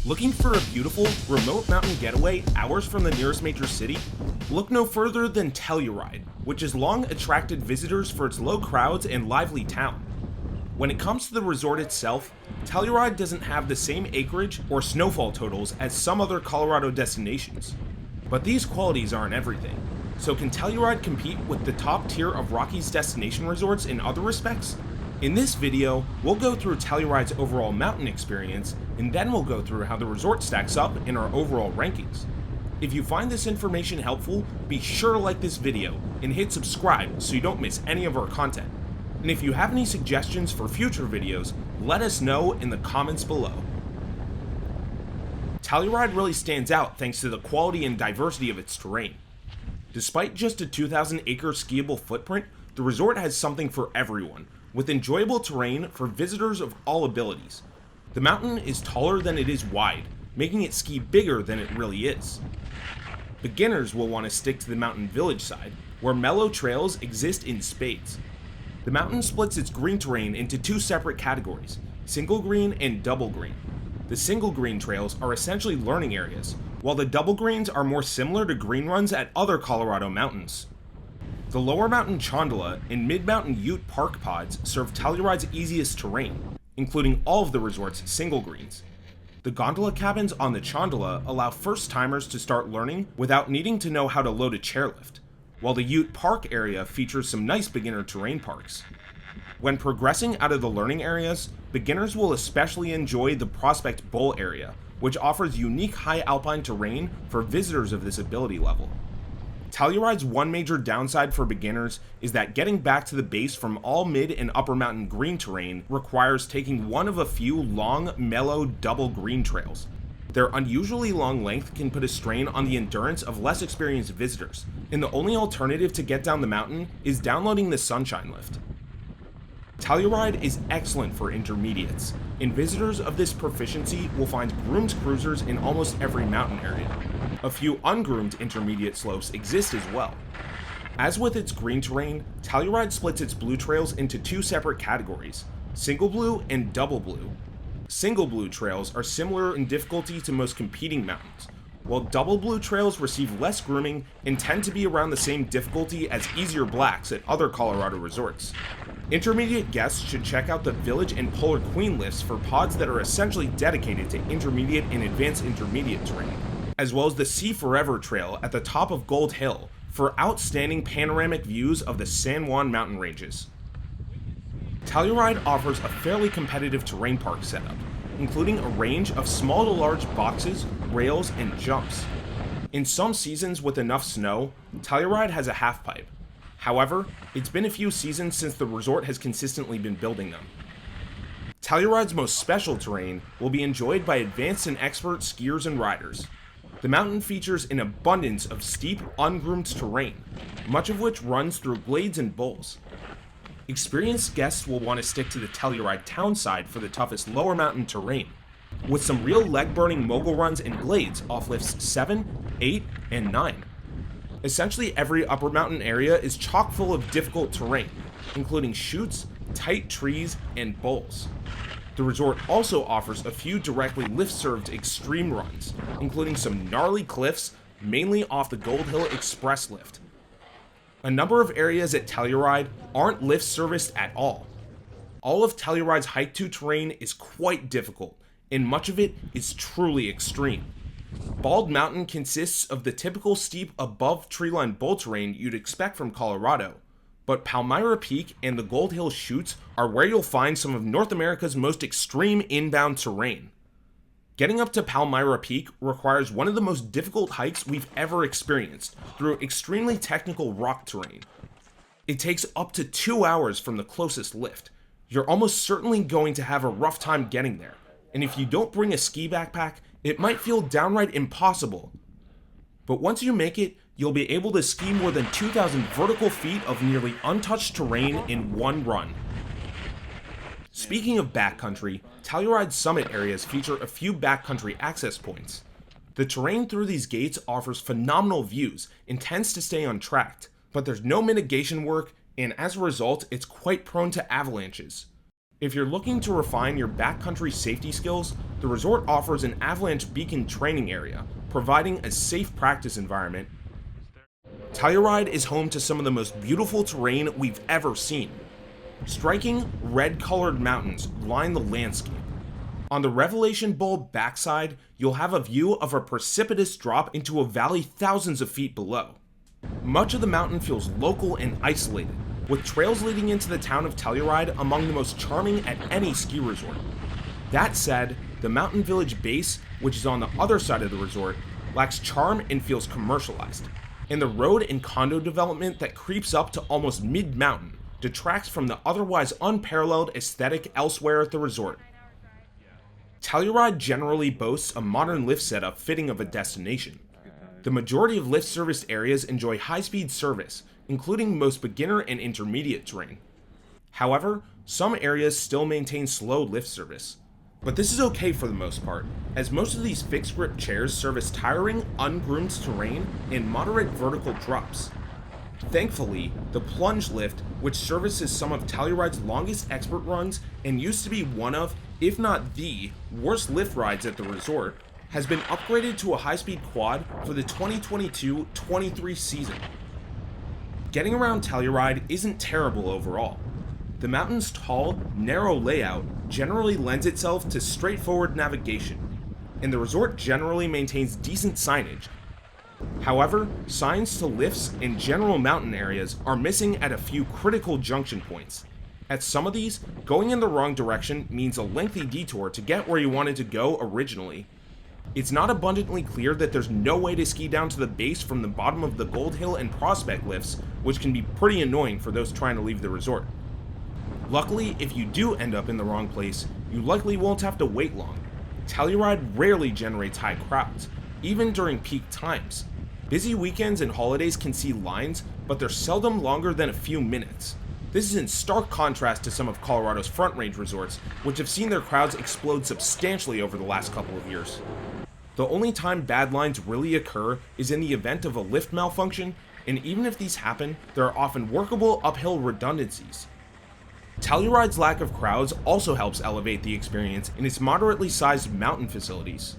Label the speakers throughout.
Speaker 1: Looking for a beautiful, remote mountain getaway hours from the nearest major city? Look no further than Telluride, which has long attracted visitors for its low crowds and lively town. When it comes to the resort itself, Telluride doesn't have the same acreage or snowfall totals as some other Colorado destinations. But these qualities aren't everything. So can Telluride compete with the top tier of Rockies destination resorts in other respects? In this video, we'll go through Telluride's overall mountain experience, and then we'll go through how the resort stacks up in our overall rankings. If you find this information helpful, be sure to like this video and hit subscribe so you don't miss any of our content. And if you have any suggestions for future videos, let us know in the comments below. Telluride really stands out thanks to the quality and diversity of its terrain. Despite just a 2,000-acre skiable footprint, the resort has something for everyone, with enjoyable terrain for visitors of all abilities. The mountain is taller than it is wide, making it ski bigger than it really is. Beginners will want to stick to the mountain village side, where mellow trails exist in spades. The mountain splits its green terrain into two separate categories, single green and double green. The single green trails are essentially learning areas, while the double greens are more similar to green runs at other Colorado mountains. The Lower Mountain Chondola and Mid-Mountain Ute Park pods serve Telluride's easiest terrain, including all of the resort's single greens. The gondola cabins on the Chondola allow first-timers to start learning without needing to know how to load a chairlift, while the Ute Park area features some nice beginner terrain parks. When progressing out of the learning areas, beginners will especially enjoy the Prospect Bowl area, which offers unique high alpine terrain for visitors of this ability level. Telluride's one major downside for beginners is that getting back to the base from all mid and upper mountain green terrain requires taking one of a few long, mellow double green trails. Their unusually long length can put a strain on the endurance of less experienced visitors, and the only alternative to get down the mountain is downloading the Sunshine Lift. Telluride is excellent for intermediates, and visitors of this proficiency will find groomed cruisers in almost every mountain area. A few ungroomed intermediate slopes exist as well. As with its green terrain, Telluride splits its blue trails into two separate categories, single blue and double blue. Single blue trails are similar in difficulty to most competing mountains, while double blue trails receive less grooming and tend to be around the same difficulty as easier blacks at other Colorado resorts. Intermediate guests should check out the Village and Polar Queen lifts for pods that are essentially dedicated to intermediate and advanced intermediate terrain, as well as the Sea Forever Trail at the top of Gold Hill for outstanding panoramic views of the San Juan mountain ranges. Telluride offers a fairly competitive terrain park setup, including a range of small to large boxes, rails, and jumps. In some seasons with enough snow, Telluride has a half pipe. However, it's been a few seasons since the resort has consistently been building them. Telluride's most special terrain will be enjoyed by advanced and expert skiers and riders. The mountain features an abundance of steep, ungroomed terrain, much of which runs through glades and bowls. Experienced guests will want to stick to the Telluride town side for the toughest lower mountain terrain, with some real leg-burning mogul runs and glades off lifts 7, 8, and 9. Essentially every upper mountain area is chock full of difficult terrain, including chutes, tight trees, and bowls. The resort also offers a few directly lift-served extreme runs, including some gnarly cliffs, mainly off the Gold Hill Express lift. A number of areas at Telluride aren't lift serviced at all. All of Telluride's hike-to terrain is quite difficult, and much of it is truly extreme. Bald Mountain consists of the typical steep above treeline bowl terrain you'd expect from Colorado, but Palmyra Peak and the Gold Hill Chutes are where you'll find some of North America's most extreme inbound terrain. Getting up to Palmyra Peak requires one of the most difficult hikes we've ever experienced through extremely technical rock terrain. It takes up to 2 hours from the closest lift. You're almost certainly going to have a rough time getting there, and if you don't bring a ski backpack, it might feel downright impossible. But once you make it, you'll be able to ski more than 2,000 vertical feet of nearly untouched terrain in one run. Speaking of backcountry, Telluride's summit areas feature a few backcountry access points. The terrain through these gates offers phenomenal views and tends to stay untracked, but there's no mitigation work, and as a result, it's quite prone to avalanches. If you're looking to refine your backcountry safety skills, the resort offers an avalanche beacon training area, providing a safe practice environment. Telluride is home to some of the most beautiful terrain we've ever seen. Striking, red-colored mountains line the landscape. On the Revelation Bowl backside, you'll have a view of a precipitous drop into a valley thousands of feet below. Much of the mountain feels local and isolated, with trails leading into the town of Telluride among the most charming at any ski resort. That said, the mountain village base, which is on the other side of the resort, lacks charm and feels commercialized, and the road and condo development that creeps up to almost mid-mountain detracts from the otherwise unparalleled aesthetic elsewhere at the resort. Telluride generally boasts a modern lift setup fitting of a destination. The majority of lift-serviced areas enjoy high-speed service, including most beginner and intermediate terrain. However, some areas still maintain slow lift service. But this is okay for the most part, as most of these fixed-grip chairs service tiring, ungroomed terrain and moderate vertical drops. Thankfully, the plunge lift, which services some of Telluride's longest expert runs and used to be one of, if not the, worst lift rides at the resort, has been upgraded to a high-speed quad for the 2022-23 season. Getting around Telluride isn't terrible overall. The mountain's tall, narrow layout generally lends itself to straightforward navigation, and the resort generally maintains decent signage. However, signs to lifts and general mountain areas are missing at a few critical junction points. At some of these, going in the wrong direction means a lengthy detour to get where you wanted to go originally. It's not abundantly clear that there's no way to ski down to the base from the bottom of the Gold Hill and Prospect lifts, which can be pretty annoying for those trying to leave the resort. Luckily, if you do end up in the wrong place, you likely won't have to wait long. Telluride rarely generates high crowds, even during peak times. Busy weekends and holidays can see lines, but they're seldom longer than a few minutes. This is in stark contrast to some of Colorado's Front Range resorts, which have seen their crowds explode substantially over the last couple of years. The only time bad lines really occur is in the event of a lift malfunction, and even if these happen, there are often workable uphill redundancies. Telluride's lack of crowds also helps elevate the experience in its moderately sized mountain facilities.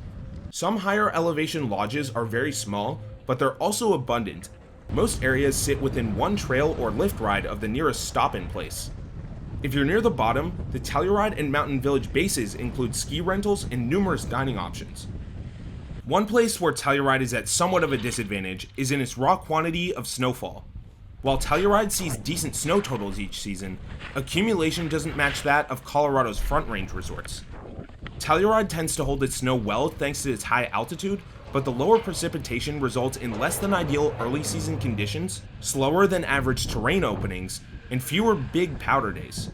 Speaker 1: Some higher elevation lodges are very small, but they're also abundant. Most areas sit within one trail or lift ride of the nearest stop-in place. If you're near the bottom, the Telluride and Mountain Village bases include ski rentals and numerous dining options. One place where Telluride is at somewhat of a disadvantage is in its raw quantity of snowfall. While Telluride sees decent snow totals each season, accumulation doesn't match that of Colorado's Front Range resorts. Telluride tends to hold its snow well thanks to its high altitude, but the lower precipitation results in less than ideal early season conditions, slower than average terrain openings, and fewer big powder days.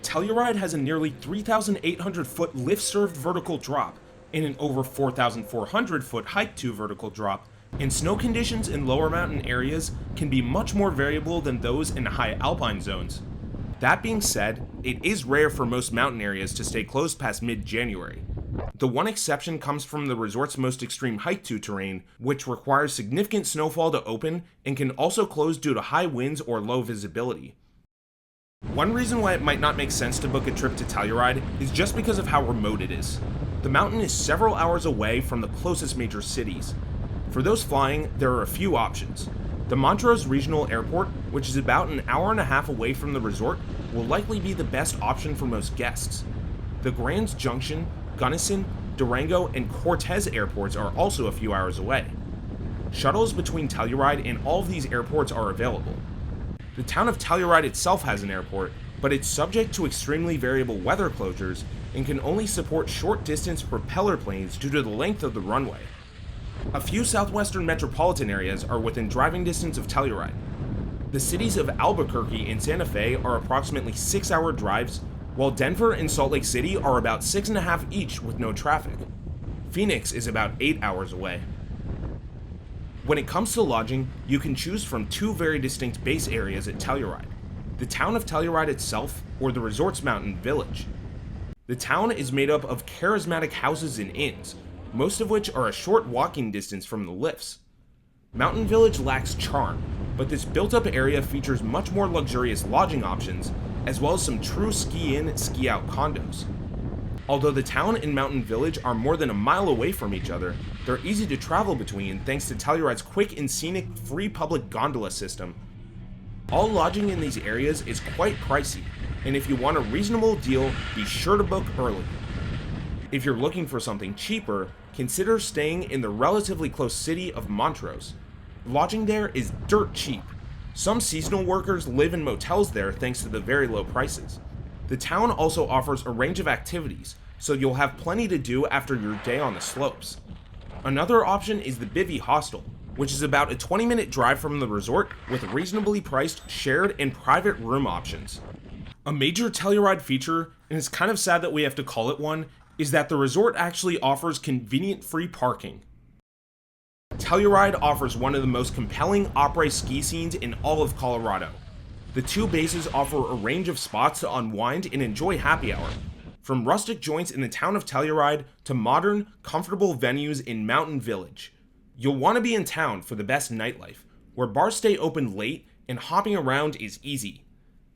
Speaker 1: Telluride has a nearly 3,800 foot lift-served vertical drop and an over 4,400 foot hike-to vertical drop, and snow conditions in lower mountain areas can be much more variable than those in high alpine zones. That being said, it is rare for most mountain areas to stay closed past mid-January. The one exception comes from the resort's most extreme hike-to terrain, which requires significant snowfall to open and can also close due to high winds or low visibility. One reason why it might not make sense to book a trip to Telluride is just because of how remote it is. The mountain is several hours away from the closest major cities. For those flying, there are a few options. The Montrose Regional Airport, which is about an hour and a half away from the resort, will likely be the best option for most guests. The Grand Junction, Gunnison, Durango, and Cortez airports are also a few hours away. Shuttles between Telluride and all of these airports are available. The town of Telluride itself has an airport, but it's subject to extremely variable weather closures and can only support short-distance propeller planes due to the length of the runway. A few southwestern metropolitan areas are within driving distance of Telluride. The cities of Albuquerque and Santa Fe are approximately 6-hour drives, while Denver and Salt Lake City are about 6.5 each with no traffic. Phoenix is about 8 hours away. When it comes to lodging, you can choose from two very distinct base areas at Telluride: the town of Telluride itself or the resort's mountain village. The town is made up of charismatic houses and inns, most of which are a short walking distance from the lifts. Mountain Village lacks charm, but this built-up area features much more luxurious lodging options, as well as some true ski-in, ski-out condos. Although the town and mountain village are more than a mile away from each other, they're easy to travel between thanks to Telluride's quick and scenic free public gondola system. All lodging in these areas is quite pricey, and if you want a reasonable deal, be sure to book early. If you're looking for something cheaper, consider staying in the relatively close city of Montrose. Lodging there is dirt cheap. Some seasonal workers live in motels there thanks to the very low prices. The town also offers a range of activities, so you'll have plenty to do after your day on the slopes. Another option is the Bivy Hostel, which is about a 20-minute drive from the resort with reasonably priced shared and private room options. A major Telluride feature, and it's kind of sad that we have to call it one, is that the resort actually offers convenient free parking. Telluride offers one of the most compelling après-ski scenes in all of Colorado. The two bases offer a range of spots to unwind and enjoy happy hour, from rustic joints in the town of Telluride to modern, comfortable venues in Mountain Village. You'll want to be in town for the best nightlife, where bars stay open late and hopping around is easy.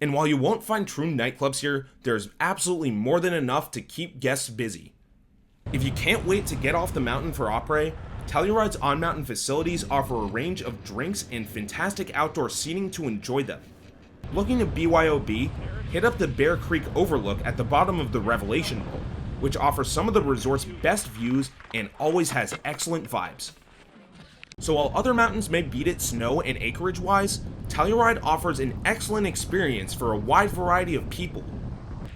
Speaker 1: And while you won't find true nightclubs here, there's absolutely more than enough to keep guests busy. If you can't wait to get off the mountain for après, Telluride's on-mountain facilities offer a range of drinks and fantastic outdoor seating to enjoy them. Looking to BYOB, hit up the Bear Creek Overlook at the bottom of the Revelation Bowl, which offers some of the resort's best views and always has excellent vibes. So while other mountains may beat it snow and acreage-wise, Telluride offers an excellent experience for a wide variety of people.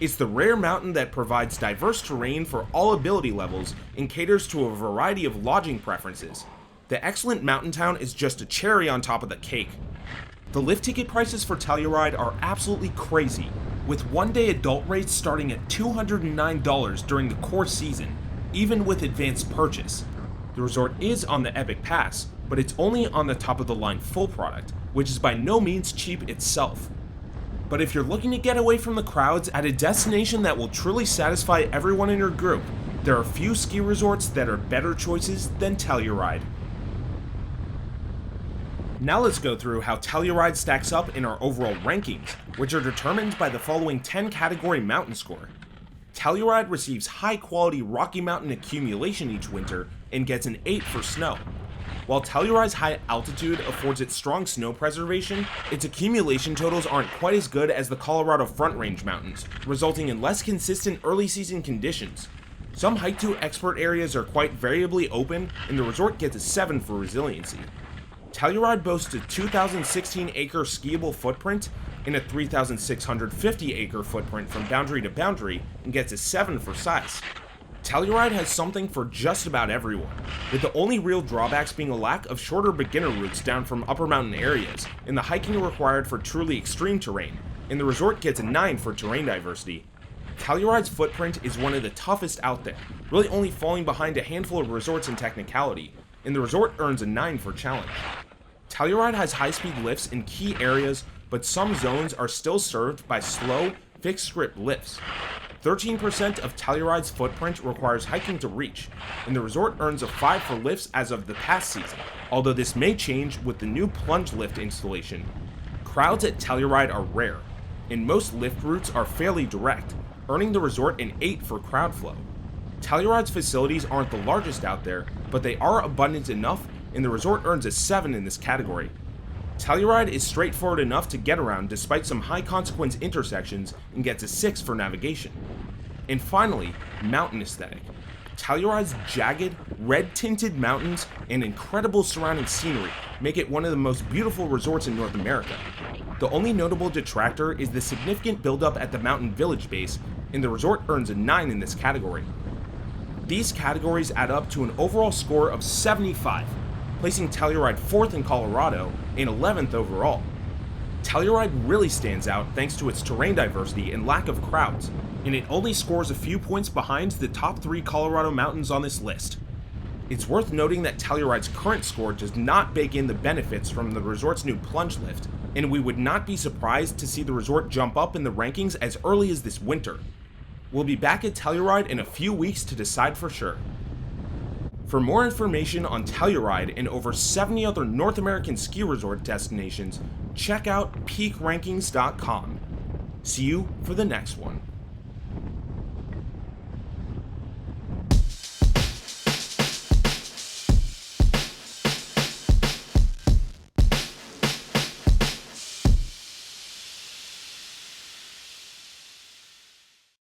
Speaker 1: It's the rare mountain that provides diverse terrain for all ability levels and caters to a variety of lodging preferences. The excellent mountain town is just a cherry on top of the cake. The lift ticket prices for Telluride are absolutely crazy, with one-day adult rates starting at $209 during the core season, even with advanced purchase. The resort is on the Epic Pass, but it's only on the top-of-the-line full product, which is by no means cheap itself. But if you're looking to get away from the crowds at a destination that will truly satisfy everyone in your group, there are few ski resorts that are better choices than Telluride. Now let's go through how Telluride stacks up in our overall rankings, which are determined by the following 10-category mountain score. Telluride receives high-quality Rocky Mountain accumulation each winter and gets an 8 for snow. While Telluride's high altitude affords it strong snow preservation, its accumulation totals aren't quite as good as the Colorado Front Range mountains, resulting in less consistent early season conditions. Some Hike to Expert areas are quite variably open, and the resort gets a 7 for resiliency. Telluride boasts a 2,016-acre skiable footprint and a 3,650-acre footprint from boundary to boundary and gets a 7 for size. Telluride has something for just about everyone, with the only real drawbacks being a lack of shorter beginner routes down from upper mountain areas and the hiking required for truly extreme terrain, and the resort gets a 9 for terrain diversity. Telluride's footprint is one of the toughest out there, really only falling behind a handful of resorts in technicality, and the resort earns a 9 for challenge. Telluride has high-speed lifts in key areas, but some zones are still served by slow, fixed-grip lifts. 13% of Telluride's footprint requires hiking to reach, and the resort earns a 5 for lifts as of the past season, although this may change with the new plunge lift installation. Crowds at Telluride are rare, and most lift routes are fairly direct, earning the resort an 8 for crowd flow. Telluride's facilities aren't the largest out there, but they are abundant enough, and the resort earns a 7 in this category. Telluride is straightforward enough to get around despite some high-consequence intersections and gets a 6 for navigation. And finally, mountain aesthetic. Telluride's jagged, red-tinted mountains and incredible surrounding scenery make it one of the most beautiful resorts in North America. The only notable detractor is the significant buildup at the mountain village base, and the resort earns a 9 in this category. These categories add up to an overall score of 75, placing Telluride 4th in Colorado and 11th overall. Telluride really stands out thanks to its terrain diversity and lack of crowds, and it only scores a few points behind the top 3 Colorado mountains on this list. It's worth noting that Telluride's current score does not bake in the benefits from the resort's new plunge lift, and we would not be surprised to see the resort jump up in the rankings as early as this winter. We'll be back at Telluride in a few weeks to decide for sure. For more information on Telluride and over 70 other North American ski resort destinations, check out peakrankings.com. See you for the next one.